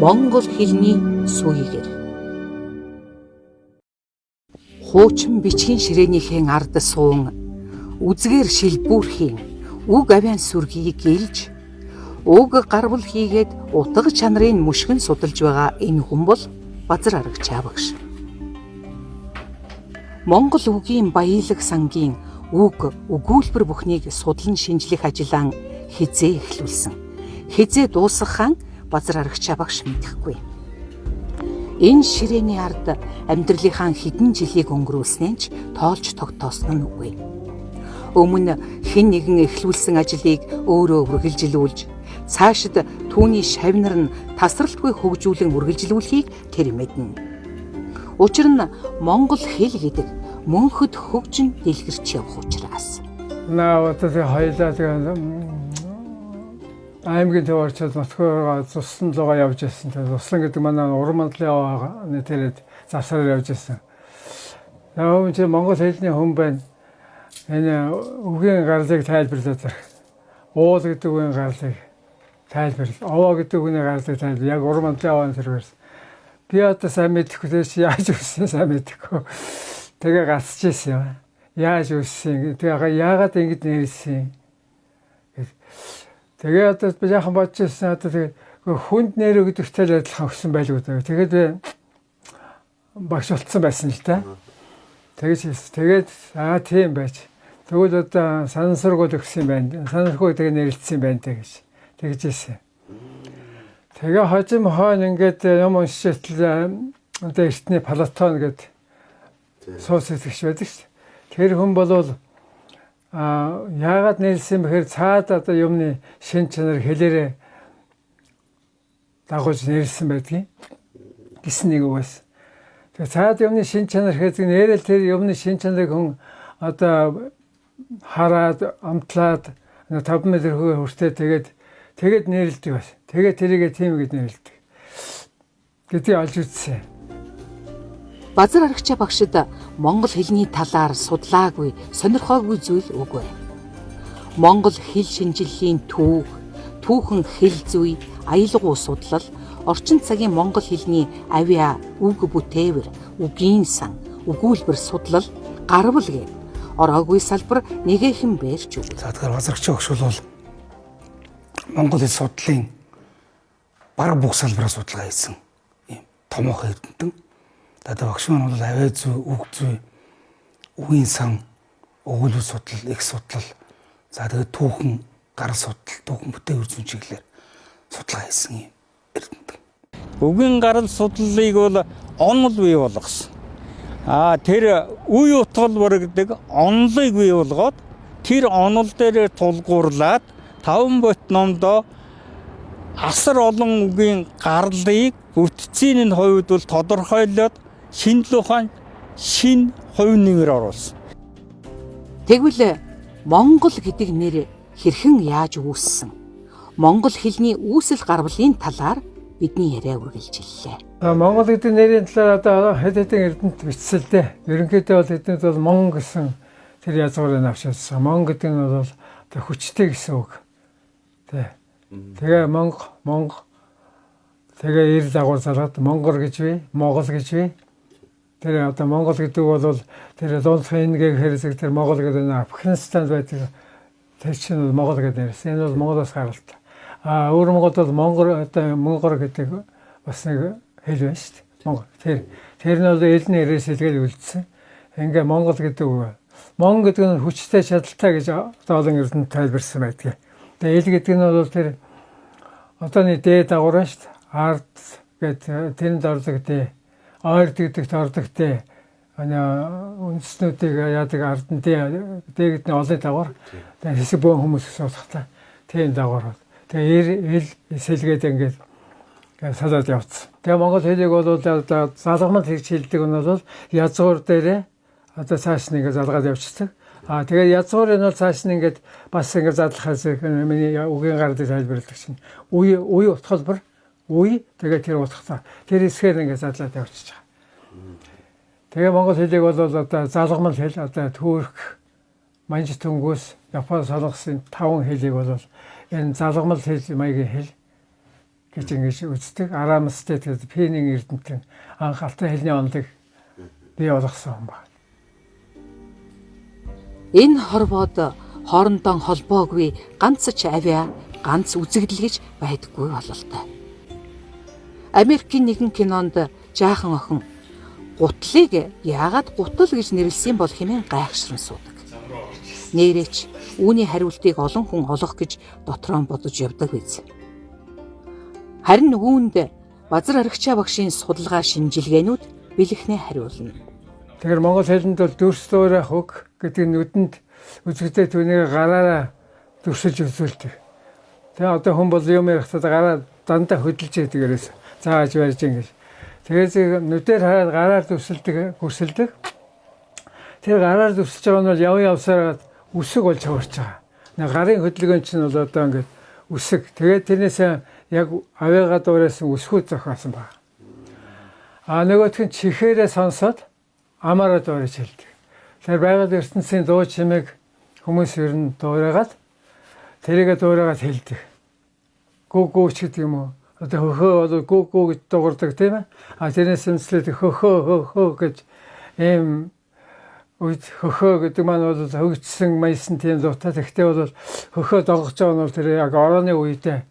Монгол хэлний сүйгээр. Хуучин бичгийн ширээнийхэн ард суун үзгээр шилбүүрхийн үг авян сүргийг илж үг гарвал хийгээд утга чанарыг мушгин судалж байгаа энэ хүн бол Базар Арагчаа багш. Монгол үгийн баялаг сангийн үг өгүүлбэр бүхнийг судлан шинжлэх ажиллаан хизээ эхлүүлсэн. Хизээ дуусгахаан Базар Арагчаа багш мэдэхгүй. Энэ ширээний ард амьдралынхаа хэдэн жилийг өнгөрүүлснээр ч тоолж тогтоосон нь үгүй. Өмнө хэн нэгэн эхлүүлсэн ажлыг өөрөө үргэлжилүүлж, цаашид түүний шавнар нь тасралтгүй хөгжүүлэн үргэлжилүүлэхийг тэр мэднэ. Учир нь монгол хэл гэдэг мөнхөд хөгжин дэлгэрч явах учраас. Аймгийн төв орчод Москвагаа цуслан лугаа явж ирсэн. Цуслан гэдэг манай уран мандлын нэтэрэд завсараар явж ирсэн. Яавч чи монгол хэлний хүн байна. Энэ үгийн гарлыг тайлбарлаад байна. Уул гэдэг үгийн гарлыг тайлбарлал. Овоо гэдэг үгийн гарлыг тайлбар. Яг уран мандлын тэрвэрс. Би одоо сайн мэдэхгүй чи яаж үссэн сайн мэдэхгүй. Тэгээ гацж ирсэн юм. Яаж үссэн. Тэгээ яагаад ингэж нэрсэн. Тэгээ одоо би яахан бодож ирсэн одоо тэгээ хүнд нэр өгдөгтэй адилхан өгсөн байлгүй даа. Тэгээд багш болцсон байсан л да. Тэгээд тийм байж. Тэгвэл одоо сансаргууд өгсөн байна. Сансаргууд тэгээ нэрлэлсэн байна гэж тэгж ирсэн. Тэгээ хожим хойно ингээд юм уншчихлаа. Одоо эртний Платон гэдэг суус итгэж байдаг шүү дээ. Тэр хүн болвол яагаад нэрсэн бэхээр цаад одоо юмны шин чанар хэлээрээ дагуулж нэрсэн байдгийг гэсэн нэг үг байсан. Тэгээ цаад юмны шин чанар гэдэг нэрэл тэр юмны шин чанарыг хүн одоо хараад амтлаад 5 м хүртээ тэгээд нэрэлдэг бас. Тэгээд тэрийгээ тийм гэж нэрэлдэг. гэдгийг олж үзсэн. Базар Арагчаа багшид монгол хэлний талаар судлаагүй, сонирхоогүй зүйл үгүй. Монгол хэл шинжилгээний түүхэн хэл зүй, аялгау судлал, орчин цагийн монгол хэлний авиа, үг бүтээвэр, үгийн сан, өгүүлбэр судлал, гарвал гэв ороогүй салбар нэгэхэн бэрч үг. За тэгэхээр Базар Арагчаа багш бол монгол хэл судлалын бараг бүх салбараа судалгаа хийсэн юм томоохон эрдэмтэн. Одоо багш маань бол авиа зүй, үг зүй, үгийн сан, өгүүлбэр судлал, их судлал, за тэгээд түүхэн гар судлал, түүхэн бүтээвэр зүйн чиглэлээр судалгаа хийсэн юм эрдэмтэн. Үгийн гарал судлалыг бол онол бий болгосон. Тэр үе утгал бүрэгдэг онолыг бий болгоод тэр онол дээр тулгуурлаад 5 бот номдоо асар олон үгийн гарлыг бүтцийн хувьд бол тодорхойлоод шинжлэх ухаан шин хувь нэмэр оруулсан. Тэгвэл Монгол гэдэг нэр хэрхэн яаж үүссэн? Монгол хэлний үүсэл гарвалын талаар бидний яриа үргэлжиллээ. Монгол гэдэг нэрийн талаар одоо хэд хэдэн эрдэмт бичсэн л дээ. Ерөнхийдөө бол эднэд бол Мон гэсэн тэр язгуурыг авчирсан. Мон гэдэг нь бол одоо хүчтэй гэсэн үг. Тэгээ Монго тэгээ ир дагуур залгаад Монгол гэж бий, Монгол гэж бий. Тэр одоо Монгол гэдэг бол тэр Лондон гэхээр тэр Монгол гэдэг нь Афганистанд байдаг. Тэр чинь Монгол гэдэг нэрсэн. Энэ бол Монголоос гаралтай. Өөр Монгол бол Монгол гэдэг бас нэг хэл байна шүү дээ. Монгол. Тэр нь бол элний нэрээс илгээл үлдсэн. Ингээ Монгол гэдэг үг. Мон гэдэг нь хүчтэй чадaltaй гэж олон эрдэмтэд тайлбарсан байдаг. Тэгээ эл гэдэг нь бол тэр одооний дээд дагуур шүү дээ. Ард гэдэг тэнд ордог дээ. Ойрд гэдэгт ордог дээ. Үндэснүүдийг яадаг ардын дээгэдний олон дагуур. Тэгээ хэсэг бөөн хүмүүс суулгахтаа тийм дагуур. Тэгээ эл сэлгээд ингээд салаад явцсан. Тэгээ монгол хэлийг бол залгамал хийж хэлдэг нь бол язгуур дээрээ одоо цааш нь ингээд залгаад явчихдаг. Тэгээ язгуурыг нь цааш нь ингээд бас ингээд задлахаас миний үгийн гарлыг тайлбарладаг чинь. Үе утгалбар, үе тэгээ тэр утгатаа. Тэр хэсгээр ингээд задлаад явчихж байгаа. Тэгээ монгол хэлийг бол одоо залгамал хэл, одоо Түрк, Манж Түнгус, Япон солонгосын 5 хэлийг бол энэ залгамал хэл маягийн хэл гэж ингэж үздэг. Арамстэй тэгээд Пенийн эрдэмтэн анх Алтай хэлний онолыг бий болгосон юм байна. Энэ хорвоод хоорондоо холбоогүй ганц ч авиа, ганц үзэгдэл гэж байдаггүй бололтой. Америкийн нэгэн кинонд жаахан охин гутлыг яагаад гутал гэж нэрлсэн бол хэмээн гайхшран суудаг. Нээрээч үүний хариултыг олон хүн олох гэж дотроо бодож явдаг биз. Харин үүнд Базар Аригчаа багшийн судалгаа шинжилгээнүүд бэлэхнээ хариулна. Тэгэхээр монгол хэлэнд бол дүрс дуурай хөг гэдэг нүдэнд үзэгдээ түүнийг гараараа дүрсэлж үзүүлдэг. Тэгээ одоо хүн бол юм ярихтаа гараа дандаа хөдөлж яадаг ерөөс зааж барьж ингэж. Тэгээд нүдээр хараад гараар дүрсэлдэг, хүрсэлдэг. Тэр гараар дүрсэлж байгаа нь бол явсараад үсэг болж хаварч байгаа. Нэг гарын хөдөлгөөн чинь бол одоо ингэж үсэг. Тэгээд тэрнээс яг авиагаа дуурайсан үсгүүд зохиосон байна. Нөгөөх нь чихээрээ сонсоод амаараа дуурайж хэлдэг. Тэр байгаль ертөнцийн дуу чимээг хүмүүс ер нь дуурайгаад тэрийгэ дуурайгаад хэлдэг. Гүү ч гэдэг юм уу. Одоо хөхөө бол гүү гэж дуурдаг тийм ээ. Тэрнээс үнслээд хөхөө гэж ийм үед хөхөө гэдэг маань бол хөгжсөн маясан тийм дуутай. Тэгтээ бол хөхөө догож байгаа нь бол тэр яг орооны үедээ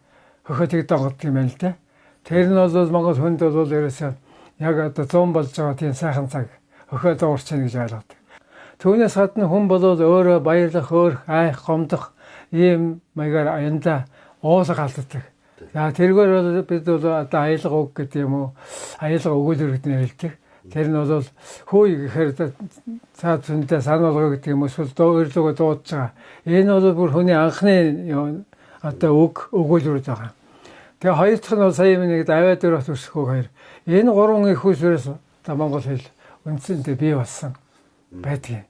хөхөө тэг догод юм байна л да. Тэр нь бол монгол хүнд бол ерөөсөө яг одоо 100 болж байгаа тийм сайхан цаг хөхөө дуурч чинь гэж ойлгодог. Түүнээс гадна хүн бол өөрөө баярлах, өөр айх, гомдох ийм маягаар аянда уулга алддаг. За тэргээр бол бид бол одоо аялга үг гэдэг юм уу? Аялга өгүүлбэр гэдэг нэрлэдэг. Тэр нь бол хөөе гэхээр цаад зүйндээ санал болгоо гэдэг юм эсвэл өөрлөгөө дуудаж байгаа. Энэ бол бүр хүний анхны одоо үг өгүүлбэр байгаа. Тэгээ хоёр дахь нь бол сая нэг авиа дээр бас өсөх үг хоёр. Энэ гурван их үсвэрээс одоо монгол хэл үндсэндээ бий болсон байдгийг.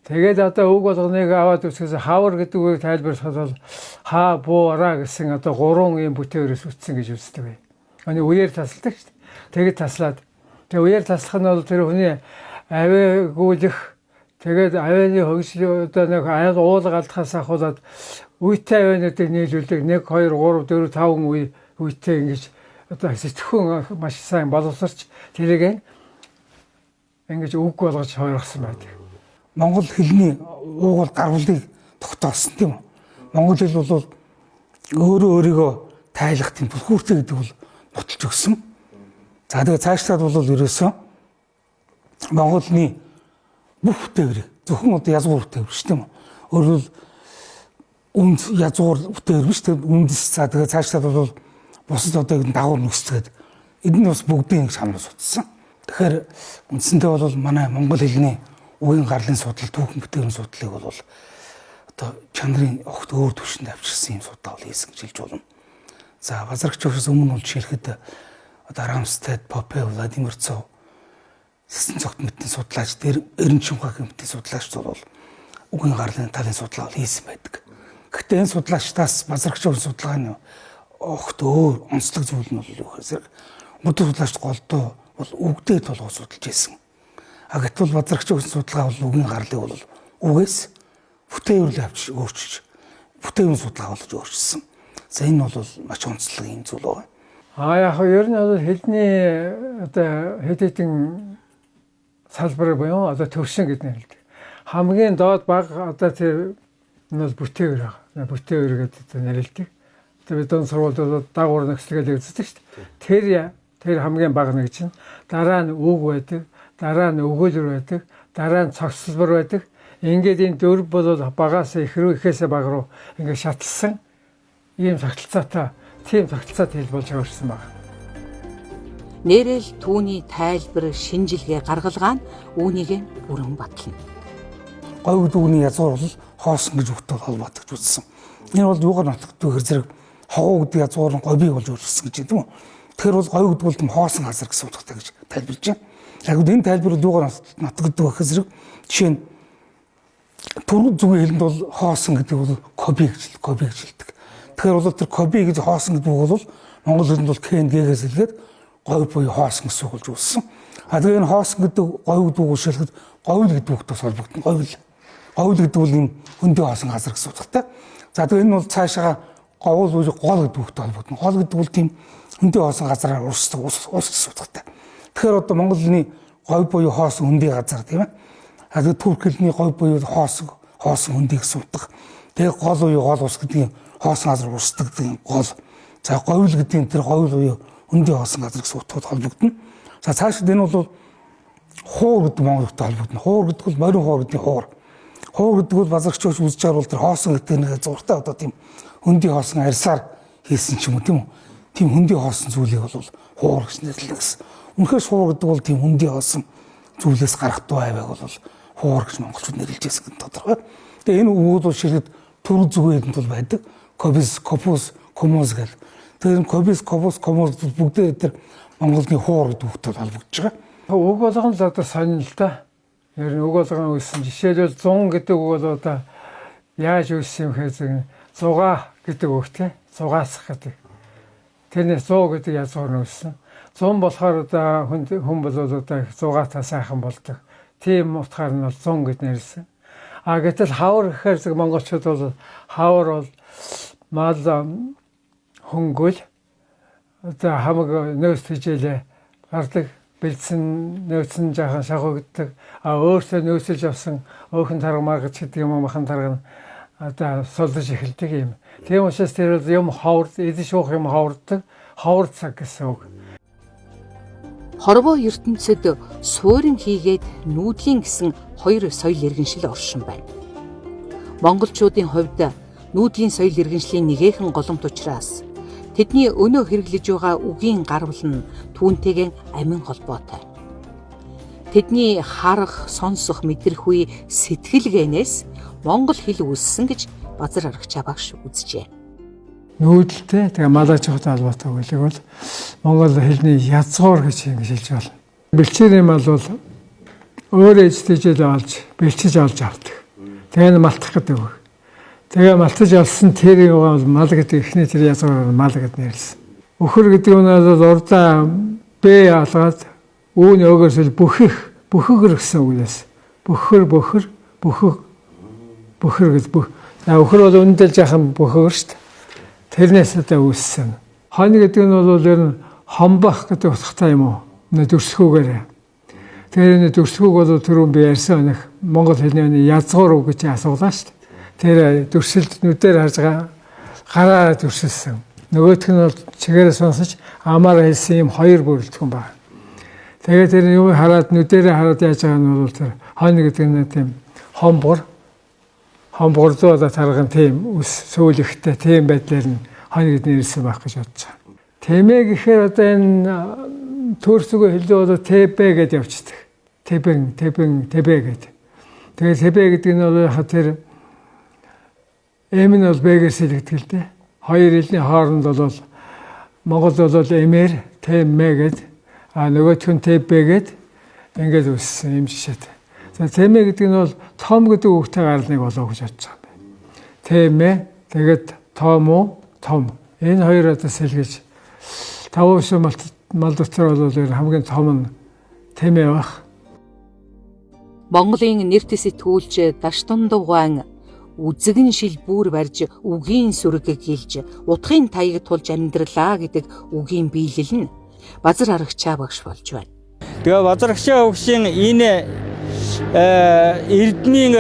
Тэгээд одоо үг болгоныг аваад үсгээс хавар гэдэг үгийг тайлбарлахад бол хаа буураа гэсэн одоо гурван юм бүтээгээс үтсэн гэж үздэг бай. Оны үеэр тасалдаг шүү дээ. Тэгээд таслаад тэгээ үеэр таслах нь бол тэр хүний авиагуулах тэгээд авианы хөгжил одоо нэг аяг уулга алдахаас ахуулаад үйтэй авиануудыг нийлүүлдэг 1 2 3 4 5 үйтэй ингэж одоо сэтгхүүн маш сайн боловсрч тэрийг ингэж үг болгож хойргосон байдаг. Монгол хэлний уугуул гарвалыг тогтоосон тийм үү? Монгол хэл бол өөрөө өөрийгөө тайлах тийм бүхүүртэй гэдэг бол нотолж өгсөн. За тэгээ цаашлаад бол ерөөсөө Монголны бүх бүтээгэр зөвхөн одоо язгуур бүтээгэр шүү дээ. Өөрөөр үнд язгуур бүтээгэр биш тийм үндэс за тэгээ цаашлаад бол бусад одоо дагуур нөхцгээд эдгээр бас бүгдийн шамнаас утсан. Тэгэхээр үндсэндээ бол манай монгол хэлний үгийн гарлын судлал, түүхэн бүтээгдэхүүн судлалыг бол одоо чанарын огт өөр түвшинд авчирсан юм судал хийсэн гэж хэлж болно. За базаргч өвчс өмнө бол жишээлхэд одоо Рамстед, Попе, Владимир Цов систем цогт мэтийн судлаач, Эрен Чунхагийн мэтийн судлаач бол үгийн гарлын талын судалгаа хийсэн байдаг. Гэхдээ энэ судлаачдаас базаргч өвчс судалгааны огт өөр онцлог зүйл нь бол юу гэхээр мөдөр судлаач голдоо бол үгдээ толгой судалж байсан. Гэтэл базаргч өвчс судалгаа бол үгийн гарлыг бол үгээс бүтээвэрлээ авчиж өөрчиж бүтээврийн судалгаа болж өөрчилсөн. За энэ бол маш онцлог юм зүйл байна. Яг ер нь бол хэлний одоо хэд хэдэн салбар буюу одоо төвшин гэдэг нэрэлдэг. Хамгийн доод баг одоо тэр нь бол бүтээвэр байгаа. Бүтээвэр гэдэг нэрэлдэг. Тэр бид сургуульд дагуур нөхцөлөд үздэг шүү дээ. Тэр хамгийн бага нэг чинь дараа нь үг байдаг, дараа нь өгүүлбэр байдаг, дараа нь цогцлбор байдаг. Ингээд энэ дөрв бол багаас ихээсээ бага руу ингээд шатлсан ийм тогтолцоотой тийм тогтолцоотой хэл болж өөрчлөсөн байна. Нээрэл түүний тайлбар, шинжилгээ, гаргалгаа нь үүнийг бүрэн батлана. Говьд үгний язгуур бол хоосон гэж өгтөд холбоотой гэж үзсэн. Энэ бол юугаар нотогддог гэхээр зэрэг хогоо гэдэг язгуур нь говийг болж өөрчлөсөн гэж юм уу? Тэгэхээр бол говь гэдэг бол хоосон газар гэсэн утгатай гэж тайлбарлаж байна. Яг энэ тайлбарыг юугаар нотогддог гэхээр зэрэг жишээ нь түрүү зүгийн хэлэнд бол хоосон гэдэг бол коби гэж хэлдэг. Тэгэхээр бол тэр коби гэж хоосон гэдэг үг бол монгол хэлэнд бол КНГ-гээс хэлгээд говь буюу хоосон гэсэн үг болж үүссэн. Тэгээ энэ хоосон гэдэг говь гэдэг үг шилхэд говь гэдэг үгтэй холбогдно. Говь гэдэг бол юм хөндөө хоосон газар гэсэн утгатай. За тэгээ энэ бол цаашаа говьл үе гол гэдэг үгтэй холбогдно. Гол гэдэг бол тийм хөндий хоосон газараар урсдаг ус гэсэн утгатай. Тэгэхээр одоо Монголны говь буюу хоосон хөндий газар тийм ээ. А тэгээд Турк хэлний говь буюу хоосон хөндий гэсэн утга. Тэгээд гол буюу гол ус гэдэг хоосон газар урсдаг гэдэг гол. За говьл гэдэг тэр говьл буюу хөндий хоосон газар гэсэн утгад холбогдно. За цаашид энэ бол хуур гэдэг монгол үгтэй холбогдно. Хуур гэдэг бол морин хуур гэдэг хуур. Хуур гэдэг бол базарчууч үзэж байгаа бол тэр хоосон гэдэг нэг зургтай одоо тийм хөндий хоосон арьсаар хийсэн ч юм уу тийм үү. Тийм хөндий хоосон зүйлийг бол хуур гэж нэрлэдэг гэсэн. Үнэхээр хуур гэдэг бол тийм хөндий хоосон зүйлээс гарахтуу авиг бол хуур гэж монголчууд нэрлэж байсан гэдэг тодорхой. Тэгээ энэ үгүүд бол ширэд төр зүгээдэнд бол байдаг. Кобис, копус, комоз гэл. Тэр энэ кобис, копус, комоз бүгдээ тэр Монголын хуур гэдэг үгтэй холбогдож байгаа. Үг болгон л одоо сонин л да. Ер нь үг болгон үүссэн. Жишээлбэл 100 гэдэг үг бол одоо яаж үүссэн юм хэрэг 100 гэдэг үг тийм. Зугаасах гэдэг. Тэрнээс 100 гэдэг язгуур үүссэн. 100 болохоор одоо хүн бол одоо 100-аатай сайхан болдог. Тийм утгаар нь бол 100 гэж нэрлсэн. А гэтэл хавар гэхээр зэрэг монголчууд бол хавар бол мал хөнгөл одоо хамаг нөөц хижээлээ гардаг бэлдсэн нөөцн жаахан шахагддаг. А өөртөө нөөцөж авсан өөхөн тарга маргаж гэдэг юм махан тарга нь одоо сулдаж эхэлдэг юм. Тийм учраас тэр юм хавар эдэж уух юм хавардаг. Хавар цаг гэсэн үг. Хорвоо ертөнцид суурин хийгээд нүүдлийн гэсэн хоёр соёл иргэншил оршин байна. Монголчуудын хувьд нүүдлийн соёл иргэншлийн нэгэн голомт учраас тэдний өнөө хэрэглэж байгаа үгийн гарвал нь түүнтэйгэн амин холбоотой. Тэдний харах, сонсох, мэдрэх үе сэтгэлгээнээс монгол хэл үүссэн гэж Базар Аргачаа багш үзжээ. Нүүдэлтэй тэгээ малаж хот албатай үгийг бол монгол хэлний язгуур гэж ингэж хэлж байна. Бэлчээрийн мал бол өөр ээжтэйжээ олж бэлчиж олж авдаг. Тэгээ малтах гэдэг үг. Тэгээ малтаж олсон тэр юм бол мал гэдэг ихний тэр язгуур мал гэдэг нэрлсэн. Өхөр гэдэг нь бол урдаа бэ алгаад үүний өгөөсөл бүхэгэр гэсэн үгнээс бөхөр гэж бүх. Өхөр бол үндэл жаахан бүхэгэр шүү дээ. Тэрнээс одоо үүссэн. Хонь гэдэг нь бол ер нь хомбах гэдэг утгатай юм уу? Дүрслэхүүгээр. Тэгэхээр энэ дүрслэхүүг бол түрүүн би ярьсан өнөх монгол хэлний язгуур үг гэж асуулаа шүү дээ. Тэр дүрсэлд нүдээр харж гараараа дүрсэлсэн. Нөгөөх нь бол чигээрээ сонсож амаар хэлсэн юм хоёр бүрэлдэхүүн байна. Тэгээд тэр юм хараад нүдээрээ хараад яаж байгаа нь бол тэр хонь гэдэг нь тийм хомбордоо тарган тийм үс сүүл ихтэй тийм байдлаар нь хонь гэж нэрлсэн байх гэж бодож байгаа. Тэмээ гэхээр одоо энэ төрсгөө хэлээ бол тэбэ гэж явчихдаг. Тэбэ гэдэг. Тэгээд тэбэ гэдэг нь бол тэр эм нь бол бэгээс хэлэгдэх л дээ. Хоёр хэлний хооронд бол Монгол бол эмээр тэмээ гэд нөгөөх нь тэбэ гэд ингээд үссэн юм жишээтэй. За тэмээ гэдэг нь бол том гэдэг үгтэй гарлныг болоо гэж бодож байгаа юм. Тэмээ тэгээд том. Энэ хоёр одоо сэлгэж тавш мал дотор бол хамгийн том нь тэмээ баг. Монголын нэрт сэтгүүлч Даштун дугаан үзэгэн шил бүр барьж үгийн сүрэг гэлж утгын таяг тулж амьдралаа гэдэг үгийн биелэл нь Базар Аргачаа багш болж байна. Тэгээ Базар Аргачаа багшийн энэ эрдмийн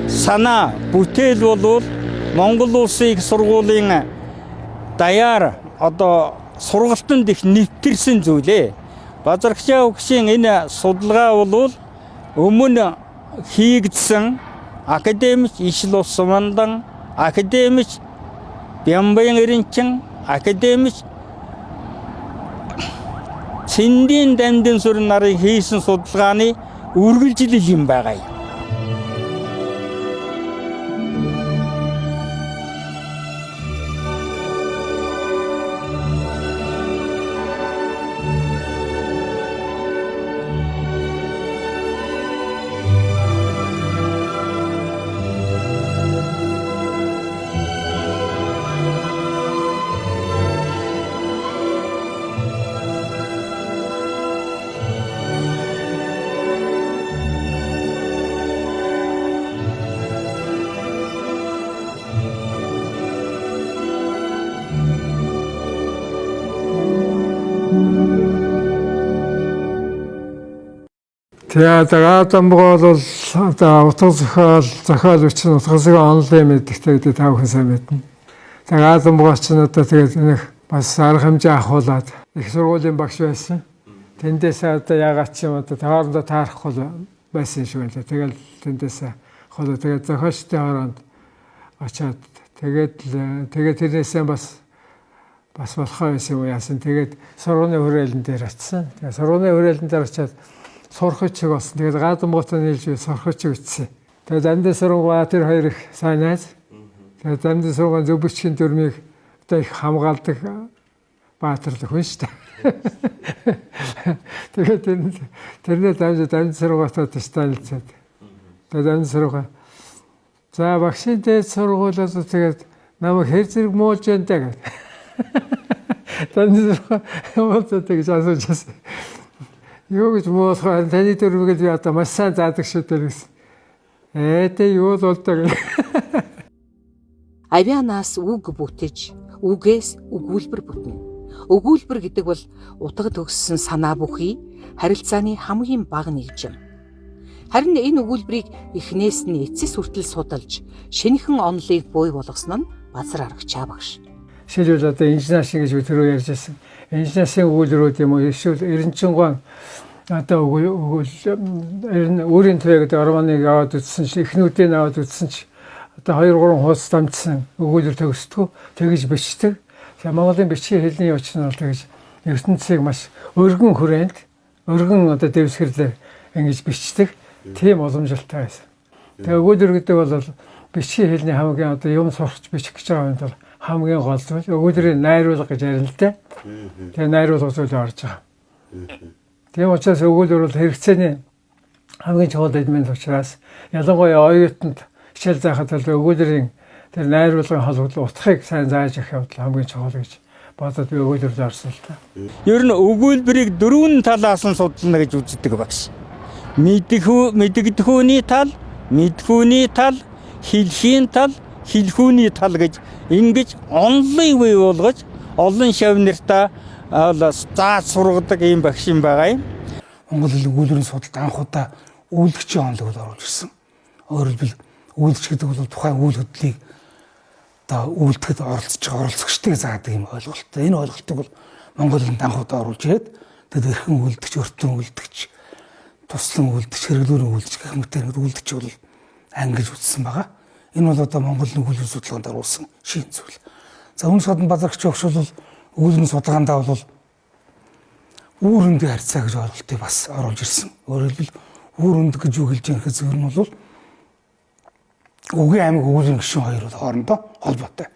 санаа бүтээл бол Монгол улсын сургуулийн даяар одоо сургалтанд их нэвтэрсэн зүйлээ. Базар Аргачаа багшийн энэ судалгаа бол өмнө хийгдсэн академик Ишл Усмандан, академик Бямбаян Эренчин, академик Цэндийн Дамдын сүр нарын хийсэн судалгааны үргэлжлэл юм байгаа юм. Тэгээд Гадамбага бол одоо утга зохиол бичсэн утга зохиол онлайн мэддэг гэдэг та бүхэн сайн мэднэ. Тэгээд Гадамбага ч одоо тэгээд нэг бас арга хэмжээ ахуулаад их сургуулийн багш байсан. Тэндээс одоо ягаад ч юм одоо хоорондоо таарахгүй байсан шиг байна. Тэгээд тэндээс хол тэгээд зохиолчтой хооронд очиад тэгээд тэрнээсээ бас болохоо байсан юм яасан. Тэгээд сургуулийн хүрээлэн дээр очисан. Тэгээд сургуулийн хүрээлэн дээр очиад сурах чиг болсон. Тэгээд Гадамбагтай нийлж сурах чиг ütсэн. Тэгээд Амьд сургууль тэр хоёр их сайн найз. Тэгээд Амьд сургуулийн зөв бичгийн дүрмийг одоо их хамгаалдаг баатарлаг хүн шүү дээ. Тэгээд тэрнээ Амьд сургуультай танилцаад. Тэгээд Амьд сургууль. За багшийн дээд сургуулиас тэгээд намайг хэр зэрэг муулж байна даа гэдэг. Амьд сургууль тэгээд асууж юу гэж муулах таны дүрмийг би одоо маш сайн заадаг шүү дээ гэсэн. Тэ юу л болдог. Авианаас үг бүтэж, үгээс өгүүлбэр бүтнэ. Өгүүлбэр гэдэг бол утга төгссөн санаа бүхий харилцааны хамгийн бага нэгжим. Харин энэ өгүүлбэрийг эхнээс нь эцэс хүртэл судалж, шинэхэн онолыг бий болгосон нь Базар Аргачаа багш. Шилбэл одоо инженершин гэж түрүү ярьж байсан. Инженершин өгүүлбэрүүд юм уу? Эсвэл Эренчингуй одоо өөрийн төвөө гэдэг Орманыг аваад үзсэн чи эхнүүдээ аваад үзсэн чи одоо 2-3 хуудас дамжсан өгүүлбэр төгсдөг. Тэгэж бичдэг. За Монголын бичгийн хэлний хүч нь бол тэгэж ертөнцийг маш өргөн хүрээнд өргөн одоо дэвсгэрлээр ингэж бичдэг. Тийм уламжлалтай байсан. Тэгээ өгүүлбэр гэдэг бол бичгийн хэлний хамгийн одоо юм сурч бичих гэж байгаа юм бол хамгийн гол зүйл өгүүлбэрийг найруулга гэж ярина л дээ. Тэгээ найруулга зүйл орж байгаа. Тийм учраас өгүүлбэр бол хэрэгцээний хамгийн чухал элемент учраас ялангуяа оюутанд хичээл заахад бол өгүүлбэрийн тэр найруулгын холбогдол утгыг сайн зааж өгөх явдал хамгийн чухал гэж бодоод би өгүүлбэрд орсон л та. Ер нь өгүүлбэрийг дөрвөн талаас нь судална гэж үздэг багш. Мэддэхүүний тал, мэдхүүний тал, хэлхийн тал, хэлхүүний тал гэж ингэж онлыг бий болгож олон шавнартаа зааж сургадаг ийм багш юм байгаа юм. Монгол хэл өгүүлбэрийн судалт анх удаа үйлдэгчийн онолыг оруулж ирсэн. Өөрөөр хэлбэл үйлдэгч гэдэг бол тухайн үйл хөдлөлийг одоо үйлдэхэд оролцож байгаа оролцогчдыг заадаг юм ойлголттой. Энэ ойлголтыг бол Монгол хэлд анх удаа оруулж ирээд тэгээд эрхэм үйлдэгч, өртөн үйлдэгч, туслан үйлдэгч, хэрэглүүрийн үйлдэгч гэх мэтээр үйлдэгч бол ангиж үзсэн байгаа. Энэ бол одоо Монгол өгүүлбэр судалгаанд оруулсан шинэ зүйл. За өмнө содон Базарагч багш бол өгүүлбэрийн судалгаандаа бол үүрэндээ харьцаа гэж ойлголтыг бас оруулж ирсэн. Өөрөөр хэлбэл үүрэнд гэж юу хэлж байгаа зөвөр нь бол Үгийн аймаг өгүүлбэрийн гишүүн хоёр бол хоорондоо холбоотой.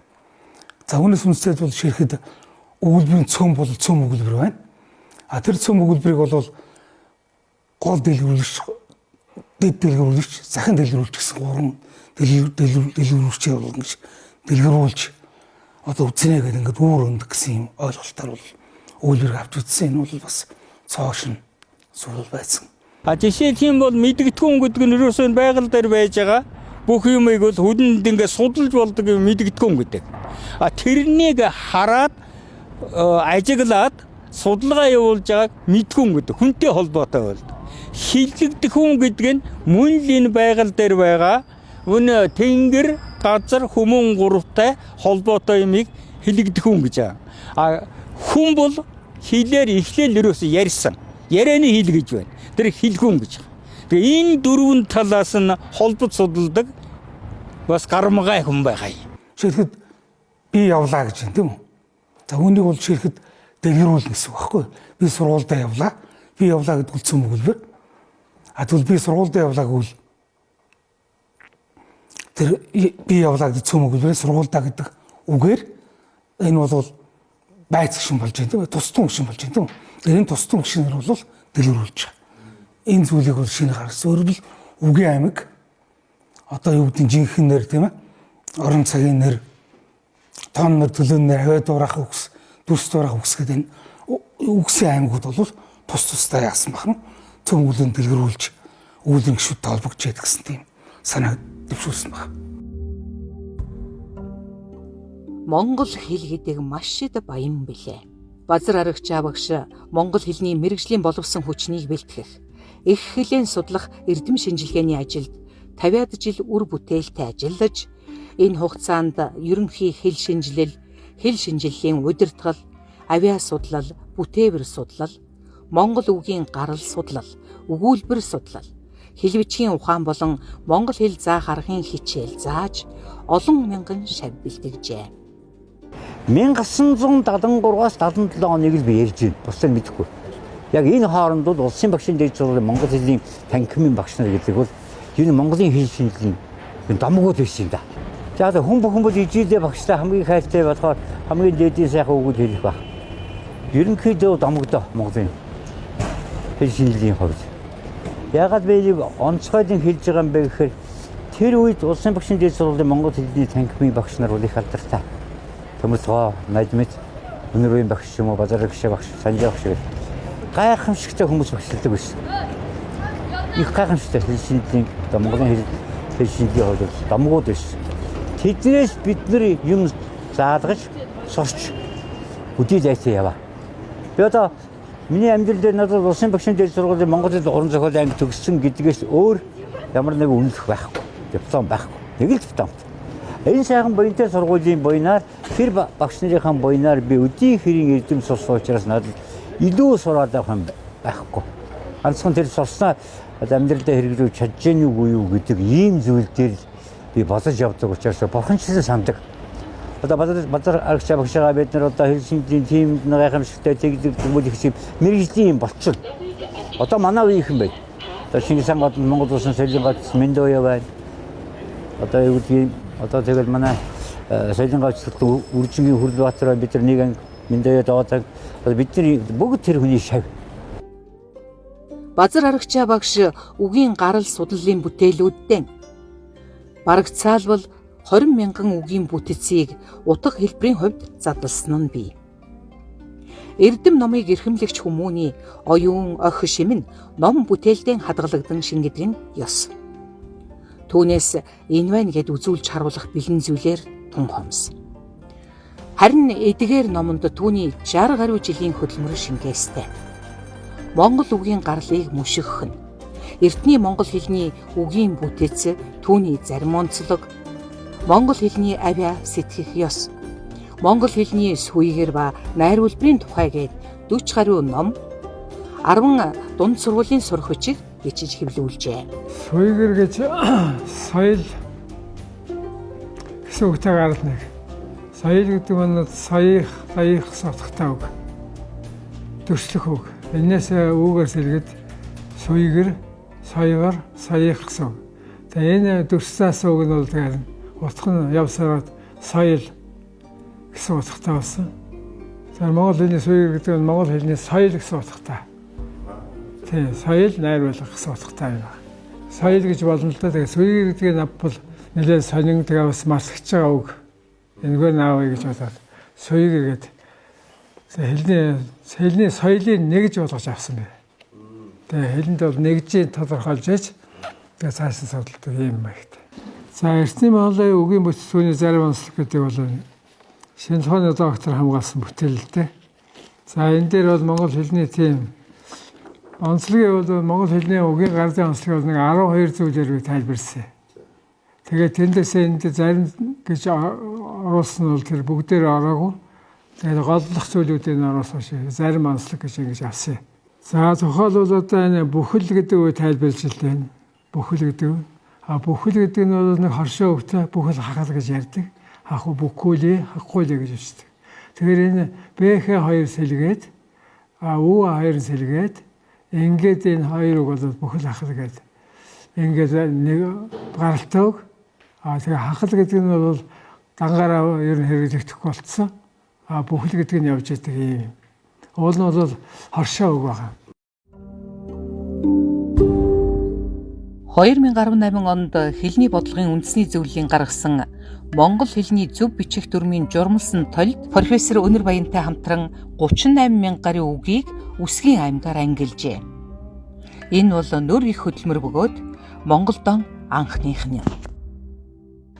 За үүнээс үндэслээд бол ширхэд өгүүлбэрийн цөм бол цөм өгүүлбэр байна. А тэр цөм өгүүлбэрийг бол гол дэлгэрүүлэгч, дэд дэлгэрүүлэгч, захин дэлгэрүүлэгч гэсэн гурван дэлгэрүүлэгчээр бол ингэж дэлгэрүүлж одоо үзнэ гэдэг ингээд үүрэнд гэсэн юм ойлголтоор бол өгүүлбэрийг авч үзсэн. Энэ бол бас цоошин зүйл байсан. Жишээлх юм бол мэдгэдэггүй гэдэг нь ерөөсөө байгаль дээр байж байгаа бүх юмыг бол хүлэнд ингээд судалж болдог юм мэдгэдэггүй гэдэг. Тэрнийг хараад ажиглаад судалгаа явуулж байгааг мэдгүй гэдэг. Хүнтэй холбоотой бол. Хилэгдэх хүн гэдэг нь мөн л энэ байгаль дээр байгаа өнө тэнгэр, газар, хүмүүн гуравтай холбоотой юмыг хилэгдэх хүн гэж байгаа. Хүн бол хилээр эхлээл ерөөсөө ярьсан. Ярианы хил гэж байна. Тэр хилхүүн гэж. Тэгээ энэ дөрвөн талаас нь холбож судалдаг бас гармгай хүн байгаа юм. Ширхэд би явлаа гэж юм тийм үү? За үүнийг бол ширхэд дэлгэрүүлнэ гэсэн үг байхгүй юу? Би сургуульдаа явлаа. Би явлаа гэдэг нь цөм өгүүлбэр. Тэгвэл би сургуульдаа явлаа гэвэл тэр би явлаа гэдэг цөм өгүүлбэр сургуульдаа гэдэг үгээр энэ бол байц гişүн болж байна тийм үү? Тусдун гişүн болж байна тийм үү? Энэ тусдун гişүнээр бол дэлгэрүүлж байгаа. Энэ зүйлийг бол шинэ гаргасан. Өөрөөр хэлбэл үгийн аймаг одоо юу гэдэг жинхэнэ нэр тийм ээ? Орон цагийн нэр, тоон нэр, төлөөн нэр, хавь дуурах үгс, дүрс дуурах үгс гэдэг энэ үгсийн аймагуд бол тус тустай яасан бахна. Цөм өгүүлбэрийн дэлгэрүүлж өгүүлбэрийн гişүүдтэй холбогдож яддаг гэсэн тийм санаа дэвшүүлсэн байна. Монгол хэл гэдэг маш их баян билээ. Базар Аргачаа багш Монгол хэлний мэргэжлийн боловсон хүчнийг бэлтгэх, их хэлэн судлах эрдэм шинжилгээний ажилд 50-аад жил үр бүтээлтэй ажиллаж, энэ хугацаанд ерөнхий хэл шинжиллийн удирдгал, авиа судлал, бүтээвэр судлал, монгол үгийн гарал судлал, өгүүлбэр судлал, хэл бичгийн ухаан болон монгол хэл заах аргын хичээл зааж олон мянган шав бэлтгэжээ. 1973-аас 77 оныг л би ярьж байна. Бусдыг мэдэхгүй. Яг энэ хооронд бол улсын багшийн дээд сургуулийн монгол хэлний танхимын багш нар гэдэг бол энэ монголын хэл шинжилгээ домгууд байсан юм да. За хүн бүхэн ижидээ багштай хамгийн хайртай болохоор хамгийн дээдийн сайхан үгүүд хэлэх баг. Ерөнхийдөө домгодоо монголын хэл шинжилгээний хувьд. Ягаад би нэг онцгойдын хэлж байгаа юм бэ гэхээр тэр үед улсын багшийн дээд сургуулийн монгол хэлний танхимын багш нар бол их алдартай. Төмөсгөө, Найдмит, Өнөрийн багш юм уу, Базар гişэ багш, Санжаа багш гэх гайхамшигтай хүмүүс багшилдаг байсан. Их гайхамшигтай хэл шинжилгээний монголын хэл шинжилгээний хувьд домгууд байсан. Тэднээс бид нар юм заалгаж, сурч үдий зайтай яваа. Би одоо миний амьдрал дээр надад улсын багшийн дээд сургуулийн монгол хэл уран зохиол анги төгссөн гэдгээс өөр ямар нэг үнэлэх байхгүй. Диплом байхгүй. Нэг л диплом. Энэ сайхан буянтай сургуулийн буйнаар тэр багш нарын буйнаар би өдий хэрийн эрдэм сурсан учраас надад илүү сураад авах юм байхгүй. Ганцхан тэр сурснаа амьдралдаа хэрэглүүж чадж гэнэ үгүй юу гэдэг ийм зүйл дээр би бодож явдаг учраас бурхан ч сандаг. Одоо базар аргач багшаа бид нар одоо хэл шинжилгээний тиймд гайхамшигтай тэгдэг хүмүүс их юм мэрэгжлийн болчихно. Одоо манай үеийнх юм байна. Одоо Чингис хаан гол Монгол улсын соёлын гац Мэндөөе байна. Одоо юу гэдгийг одоо тэгэл манай соёлын гац үржингийн Хүрлбаатар бид нар нэг анги Мэндөөе доодаг. Бид нар бүгд тэр хүний шав. Базар аргачаа багш үгийн гарал судлалын бүтээлүүддээ барагцаалбал 20 мянган үгийн бүтцийг утга хэлбэрийн хувьд задлсан нь бий. Эрдэм номыг эрхэмлэгч хүмүүний оюун охи шимэн ном бүтээлдээ хадгалагдан шингэдэг нь ёс. Түүнээс энэ байна гэд үзүүлж харуулах бэлэн зүйлээр тун хомс. Харин эдгээр номонд түүний 60 гаруй жилийн хөдөлмөр шингээстэй. Монгол үгийн гарлыг мөшгөх нь эртний монгол хэлний үгийн бүтэц түүний зарим онцлог, монгол хэлний авиа сэтгэх ёс, монгол хэлний сүйгэр ба найруулбарын тухай гээд 40 гаруй ном, 10 дунд сургуулийн сурах хүчийг бичиж хэвлүүлжээ. Сүйгэр гэж соёл гэсэн үгтэй гарна. Соёл гэдэг нь саяах, сотхтой үг. Төрслөх үг. Энээс үүгээр сэлгэд сүйгэр, соёгоор саяах гэсэн үг. Тэгээ энэ төрснээс үг нь бол тэгээд утга нь явсараад соёл гэсэн утгатай болсон. За монгол хэлний сүйгэр гэдэг нь монгол хэлний соёл гэсэн утгатай. Тийм, соёл найруулга гэсэн утгатай байна. Соёл гэж болно л да. Тэгээ сүйгэр гэдэг нь бол нэлээд сонин тэгээ бас марсгч байгаа үг. Энэгээр наавь гэж бодоод сүйгэр гэдэг хэлний соёлыг нэгж болгож авсан байна. Тэгээ хэлэнд бол нэгжийн тодорхойлж ич тэгээ цаасан судалдаг юм маягт. За эртний монголын үгийн бүтцүүний зарим онцлог гэдэг бол шинэ тооны доктор хамгаалсан бүтээлтэй. За энэ дээр бол монгол хэлний тийм онцлог бол монгол хэлний үгийн гарын онцлог бол нэг 12 зүйлээр би тайлбарсан. Тэгээд тэндээсээ энд зарим гэж оруулсан бол тэр бүгдээр ороогүй. Тэгээд голлох зүйлүүдийг оруулсан шиг зарим онцлог гэж ингэж авсан. За зохиол бол одоо энэ бүхэл гэдэг үе тайлбарлаж байна. Бүхэл гэдэг. Бүхэл гэдэг нь бол нэг хоршоо өгтэй бүхэл хахал гэж ярьдаг. Хаху бүхүлээ, хахгуулээ гэж үздэг. Тэгэхээр энэ бэхэ хоёр сэлгээд үү хоёр сэлгээд ингээд энэ хоёр үг бол бүхэл хахал гэдэг. Ингээд нэг гаралтай үг. Тэгээ хахал гэдэг нь бол дангаараа ер нь хэрэглэгдэхгүй болцсон. Бүхэл гэдэг нь явж байдаг юм. Уул нь бол хоршоо үг байна. 2018 онд хэлний бодлогын үндэсний зөвлөлийн гаргасан Монгол хэлний зөв бичих дүрмийн журмалсан толд профессор Өнөр Баянтай хамтран 38 мянга гаруй үгийг үсгийн аймгаар ангилжээ. Энэ бол нөр их хөдөлмөр бөгөөд Монголдон анхных нь.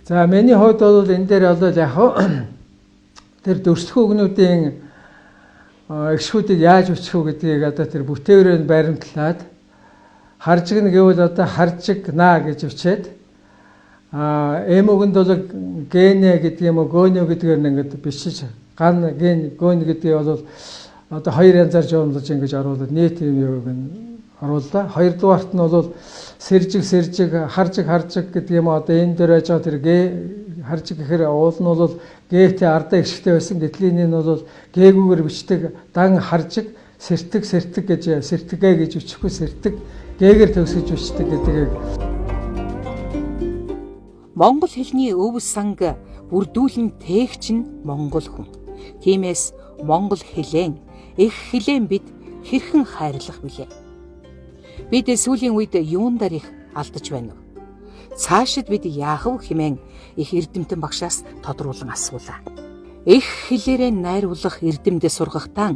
За миний хувьд бол энэ дээр бол яг тэр дөрслөх үгнүүдийн экшүүдийг яаж өчөх үү гэдгийг одоо тэр бүтээврээр баримтлаад Харжиг нь гэвэл одоо харжиг наа гэж өчээд эм өгөнд бол генэ гэдэг юм уу гөнө гэдгээр нь ингээд бичиж ган ген гөнө гэдгийг бол одоо хоёр янзаар жуулж ингэж оруулаад нийт юм юуг нь оруулаа. Хоёрдугаарт нь бол сэржиг харжиг гэдэг юм одоо энэ дээр байж байгаа тэр харжиг гэхээр уул нь бол гээтэй ардаа ихтэй байсан. Гэтэл энэ нь бол гээгүүгээр бичдэг дан харжиг сэртэг гэж сэртэгэ гэж өчөхгүй сэртэг гээгээр төгсөж бичдэг гэдгийг. Монгол хэлний өв санг бүрдүүлэн тээгч нь монгол хүн. Тиймээс монгол хэлэн их хэлэн бид хэрхэн хайрлах билээ? Бид сүүлийн үед юундаар их алдаж байна вэ? Цаашид бид яах вэ хэмээн их эрдэмтэн багшаас тодруулан асуулаа. Их хэлээрээ найруулах эрдэмдээ сургахтаа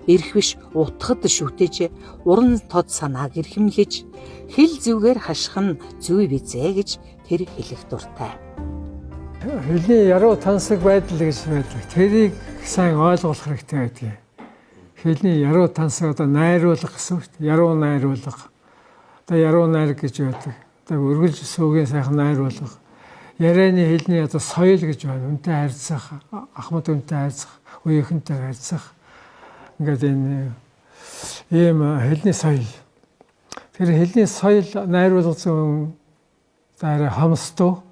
эрх биш утгад шүтэж уран тод санааг эрхэмлэж хэл зүгээр хаших нь зүй бизээ гэж тэр хэлэх дуртай. Хэлний яруу тансаг байдал гэж байдаг. Тэрийг сайн ойлгох хэрэгтэй байдаг. Хэлний яруу тансаг одоо найруулга гэсэн үг. Яруу найруулга. Одоо яруу найр гэж байдаг. Одоо өргөлж сүүгийн сайхан найруулга. Ярианы хэлний одоо соёл гэж байна. Үнтэй харьцах, ахмад үнтэй харьцах, үеийнхэнтэй харьцах. Ингээд энэ ийм хэлний соёл. Тэр хэлний соёл найруулгын дараа хомсдоо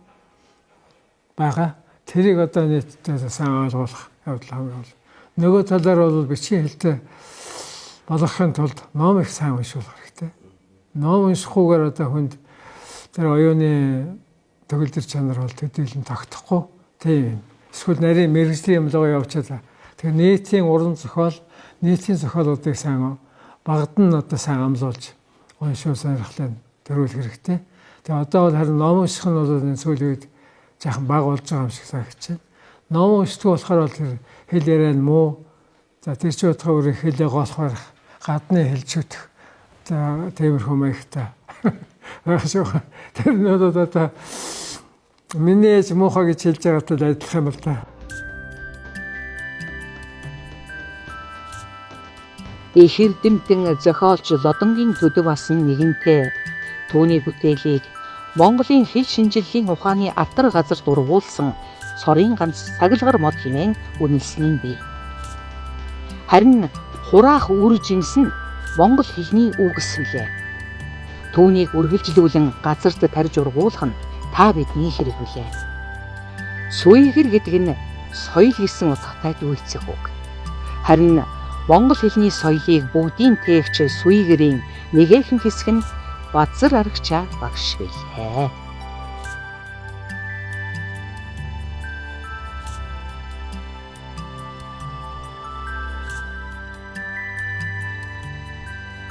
байгаа. Тэрийг одоо нийтэд сайн ойлгох явдал хамгийн гол. Нөгөө талаар бол бичгийн хэлтэй болгохын тулд ном их сайн уншуулах хэрэгтэй. Ном уншихгүйгээр одоо хүнд тэр оюуны төгөлдөр чанар бол төдийлөн тогтохгүй тийм. Эсвэл нарийн мэрэгжлийн юмлогоо явуулчихлаа. Тэгэхээр нийтийн уран зохиол, нийтийн зохиолуудыг сайн багад нь одоо сайн амлуулж уншуул сонирхлыг төрүүлэх хэрэгтэй. Тэгээ одоо бол харин ном унших нь бол энэ сүүлийн үед жаахан баг болж байгаа юм шиг санагдаж байна. Ном уншдаг болохоор бол тэр хэл яриа нь муу. За тэр ч утга өөр хэлээ голохоор гадны хэлжүүдэх. За тиймэрхүү маягтай. Тэр нь одоо миний ээж муухай гэж хэлж байгаатай адилхан юм л да. Их эрдэмтэн зохиолч Лодонгийн төдөв басан нэгэнтээ түүний бүтээлийг Монголын хэл шинжилгээний ухааны алтар газар дурвуулсан сорын ганц сагалгар мод хэмээн үнэлсэн нь бий. Харин хураах үр жинс нь монгол хэлний үг гэсэнлээ. Түүнийг үргэлжлүүлэн газарт тарж ургуулах нь та бидний хэрэг билээ. Суйгэр гэдэг нь соёл гэсэн утгатай дүйцэх үг. Харин монгол хэлний соёлыг бүгдийн тээгч суйгэрийн нэгэн хэсэг нь Базар Аргачаа багш билээ.